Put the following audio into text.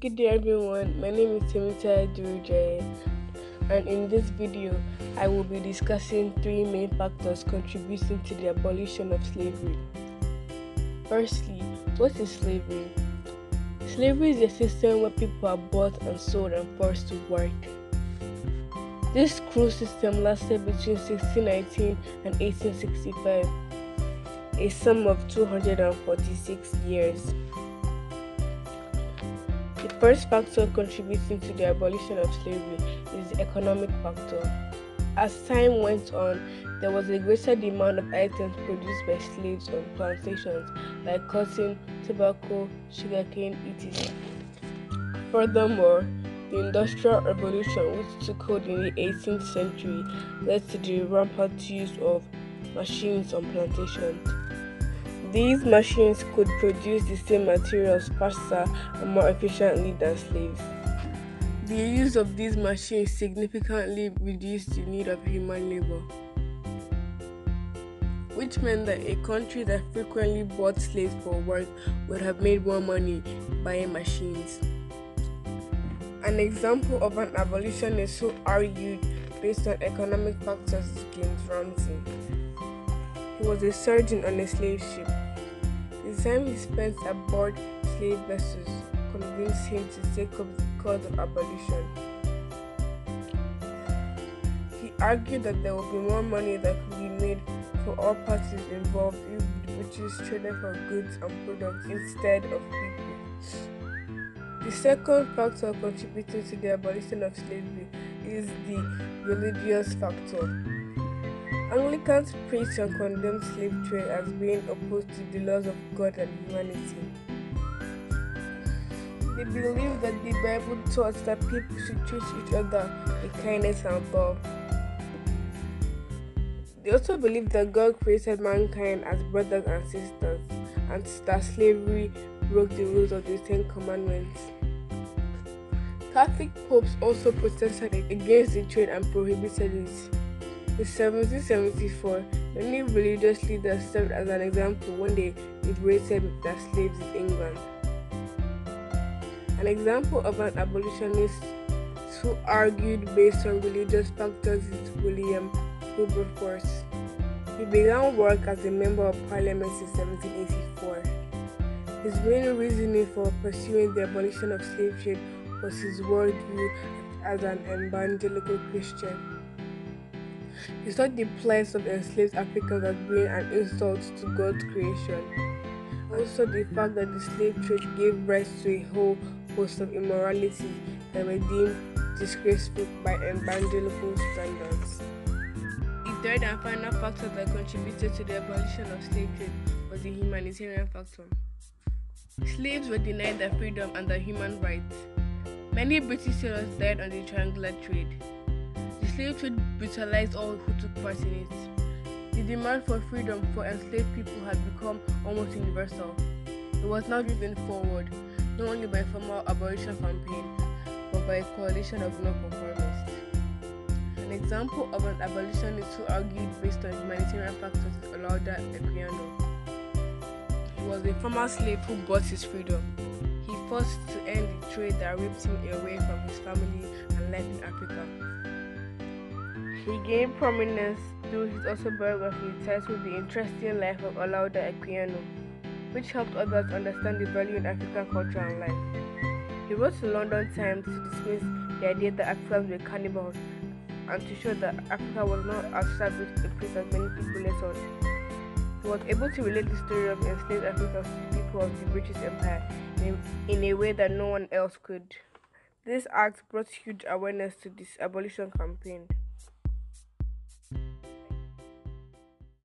Good day everyone, my name is Timothy Durujay, and in this video I will be discussing three main factors contributing to the abolition of slavery. Firstly, what is slavery? Slavery is a system where people are bought and sold and forced to work. This cruel system lasted between 1619 and 1865, a sum of 246 years. The first factor contributing to the abolition of slavery is the economic factor. As time went on, there was a greater demand of items produced by slaves on plantations like cotton, tobacco, sugarcane, etc. Furthermore, the Industrial Revolution, which took hold in the 18th century, led to the rampant use of machines on plantations. These machines could produce the same materials faster and more efficiently than slaves. The use of these machines significantly reduced the need of human labor, which meant that a country that frequently bought slaves for work would have made more money buying machines. An example of an abolitionist who argued based on economic factors is James Ramsey. He was a surgeon on a slave ship. The time he spent aboard slave vessels convinced him to take up the cause of abolition. He argued that there would be more money that could be made for all parties involved if the British traded for goods and products instead of people. The second factor contributing to the abolition of slavery is the religious factor. Anglicans preached and condemned slave trade as being opposed to the laws of God and humanity. They believed that the Bible taught that people should treat each other with kindness and love. They also believed that God created mankind as brothers and sisters, and that slavery broke the rules of the Ten Commandments. Catholic popes also protested against the trade and prohibited it. In 1774, many religious leaders served as an example when they liberated their slaves in England. An example of an abolitionist who argued based on religious factors is William Wilberforce. He began work as a member of Parliament in 1784. His main reasoning for pursuing the abolition of slave trade was his worldview as an evangelical Christian. He saw the plight of enslaved Africans as being an insult to God's creation. Also, the fact that the slave trade gave rise to a whole host of immoralities that were deemed disgraceful by evangelical standards. The third and final factor that contributed to the abolition of slave trade was the humanitarian factor. Slaves were denied their freedom and their human rights. Many British sailors died on the triangular trade. The slave trade brutalized all who took part in it. The demand for freedom for enslaved people had become almost universal. It was now driven forward, not only by a formal abolition campaign, but by a coalition of nonconformists. An example of an abolitionist who argued based on humanitarian factors is Olaudah Equiano. He was a former slave who bought his freedom. He fought to end the trade that ripped him away from his family and life in Africa. He gained prominence through his autobiography titled The Interesting Life of Olaudah Equiano, which helped others understand the value in African culture and life. He wrote to the London Times to dismiss the idea that Africans were cannibals and to show that Africa was not as savage a place as many people let on. He was able to relate the story of enslaved Africans to the people of the British Empire in a way that no one else could. This act brought huge awareness to this abolition campaign.